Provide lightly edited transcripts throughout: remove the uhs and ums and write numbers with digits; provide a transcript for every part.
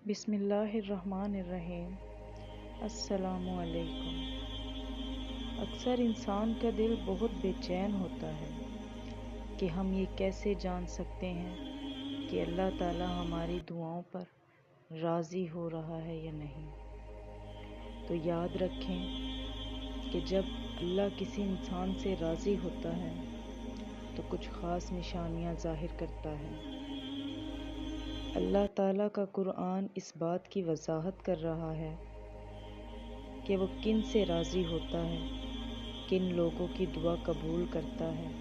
بسم اللہ الرحمن الرحیم۔ السلام علیکم۔ اکثر انسان کا دل بہت بے چین ہوتا ہے کہ ہم یہ کیسے جان سکتے ہیں کہ اللہ تعالی ہماری دعاؤں پر راضی ہو رہا ہے یا نہیں۔ تو یاد رکھیں کہ جب اللہ کسی انسان سے راضی ہوتا ہے تو کچھ خاص نشانیاں ظاہر کرتا ہے۔ اللہ تعالیٰ کا قرآن اس بات کی وضاحت کر رہا ہے کہ وہ کن سے راضی ہوتا ہے، کن لوگوں کی دعا قبول کرتا ہے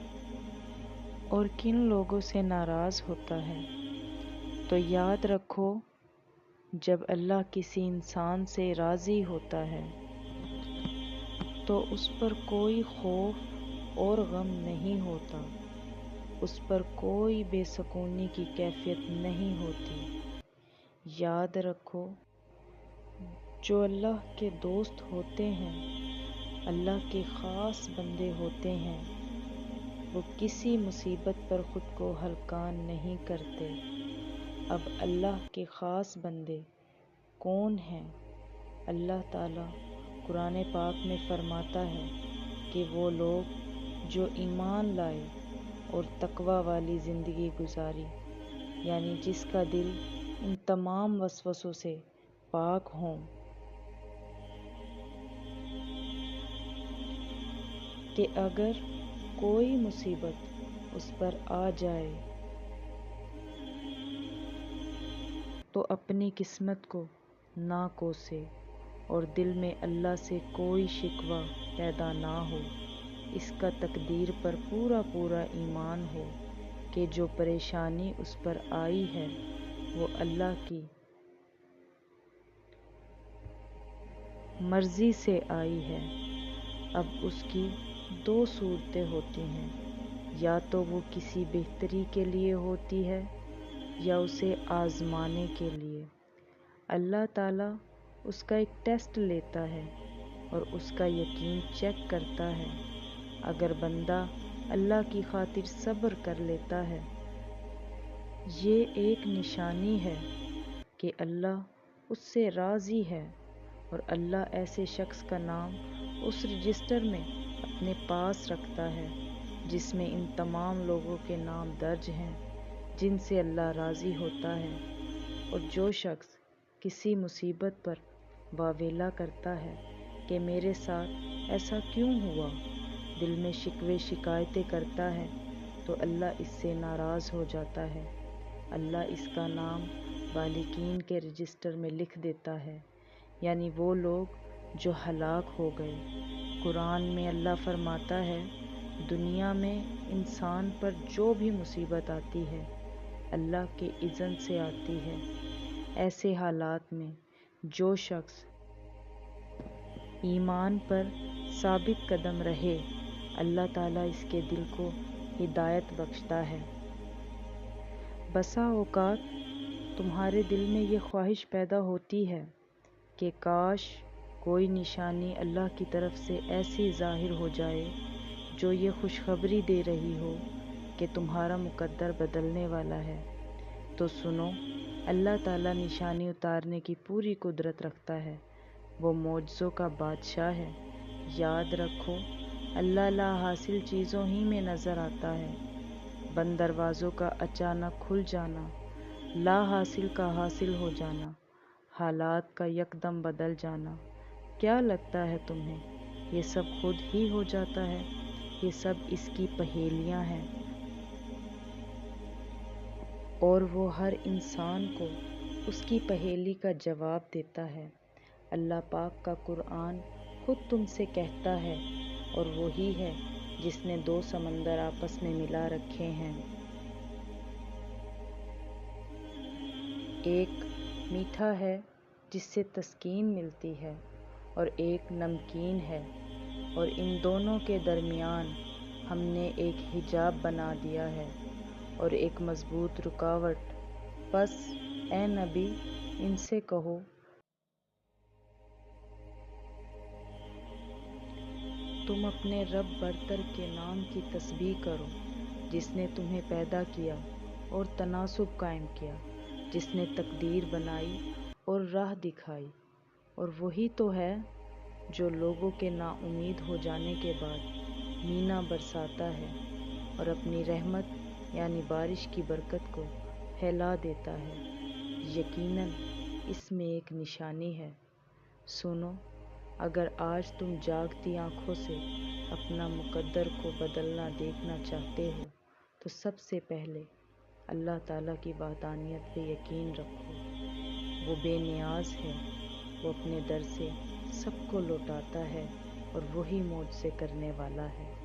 اور کن لوگوں سے ناراض ہوتا ہے۔ تو یاد رکھو، جب اللہ کسی انسان سے راضی ہوتا ہے تو اس پر کوئی خوف اور غم نہیں ہوتا، اس پر کوئی بے سکونی کی کیفیت نہیں ہوتی۔ یاد رکھو، جو اللہ کے دوست ہوتے ہیں، اللہ کے خاص بندے ہوتے ہیں، وہ کسی مصیبت پر خود کو ہلکا نہیں کرتے۔ اب اللہ کے خاص بندے کون ہیں؟ اللہ تعالیٰ قرآن پاک میں فرماتا ہے کہ وہ لوگ جو ایمان لائے اور تقوی والی زندگی گزاری، یعنی جس کا دل ان تمام وسوسوں سے پاک ہوں کہ اگر کوئی مصیبت اس پر آ جائے تو اپنی قسمت کو نہ کوسے اور دل میں اللہ سے کوئی شکوہ پیدا نہ ہو، اس کا تقدیر پر پورا ایمان ہو کہ جو پریشانی اس پر آئی ہے وہ اللہ کی مرضی سے آئی ہے۔ اب اس کی دو صورتیں ہوتی ہیں، یا تو وہ کسی بہتری کے لیے ہوتی ہے یا اسے آزمانے کے لیے۔ اللہ تعالیٰ اس کا ایک ٹیسٹ لیتا ہے اور اس کا یقین چیک کرتا ہے۔ اگر بندہ اللہ کی خاطر صبر کر لیتا ہے، یہ ایک نشانی ہے کہ اللہ اس سے راضی ہے، اور اللہ ایسے شخص کا نام اس رجسٹر میں اپنے پاس رکھتا ہے جس میں ان تمام لوگوں کے نام درج ہیں جن سے اللہ راضی ہوتا ہے۔ اور جو شخص کسی مصیبت پر واویلا کرتا ہے کہ میرے ساتھ ایسا کیوں ہوا، دل میں شکوے شکایتیں کرتا ہے، تو اللہ اس سے ناراض ہو جاتا ہے۔ اللہ اس کا نام بالغین کے رجسٹر میں لکھ دیتا ہے، یعنی وہ لوگ جو ہلاک ہو گئے۔ قرآن میں اللہ فرماتا ہے، دنیا میں انسان پر جو بھی مصیبت آتی ہے اللہ کے اذن سے آتی ہے۔ ایسے حالات میں جو شخص ایمان پر ثابت قدم رہے، اللہ تعالیٰ اس کے دل کو ہدایت بخشتا ہے۔ بسا اوقات تمہارے دل میں یہ خواہش پیدا ہوتی ہے کہ کاش کوئی نشانی اللہ کی طرف سے ایسی ظاہر ہو جائے جو یہ خوشخبری دے رہی ہو کہ تمہارا مقدر بدلنے والا ہے۔ تو سنو، اللہ تعالیٰ نشانی اتارنے کی پوری قدرت رکھتا ہے، وہ معجزوں کا بادشاہ ہے۔ یاد رکھو، اللہ لا حاصل چیزوں ہی میں نظر آتا ہے۔ بند دروازوں کا اچانک کھل جانا، لا حاصل کا حاصل ہو جانا، حالات کا یکدم بدل جانا، کیا لگتا ہے تمہیں یہ سب خود ہی ہو جاتا ہے؟ یہ سب اس کی پہیلیاں ہیں، اور وہ ہر انسان کو اس کی پہیلی کا جواب دیتا ہے۔ اللہ پاک کا قرآن خود تم سے کہتا ہے، اور وہی ہے جس نے دو سمندر آپس میں ملا رکھے ہیں، ایک میٹھا ہے جس سے تسکین ملتی ہے اور ایک نمکین ہے، اور ان دونوں کے درمیان ہم نے ایک حجاب بنا دیا ہے اور ایک مضبوط رکاوٹ۔ پس اے نبی، ان سے کہو، تم اپنے رب برتر کے نام کی تسبیح کرو، جس نے تمہیں پیدا کیا اور تناسب قائم کیا، جس نے تقدیر بنائی اور راہ دکھائی، اور وہی تو ہے جو لوگوں کے نا امید ہو جانے کے بعد مینا برساتا ہے اور اپنی رحمت یعنی بارش کی برکت کو پھیلا دیتا ہے۔ یقیناً اس میں ایک نشانی ہے۔ سنو، اگر آج تم جاگتی آنکھوں سے اپنا مقدر کو بدلنا دیکھنا چاہتے ہو تو سب سے پہلے اللہ تعالیٰ کی وحدانیت پہ یقین رکھو۔ وہ بے نیاز ہے، وہ اپنے در سے سب کو لوٹاتا ہے اور وہی معجزے کرنے والا ہے۔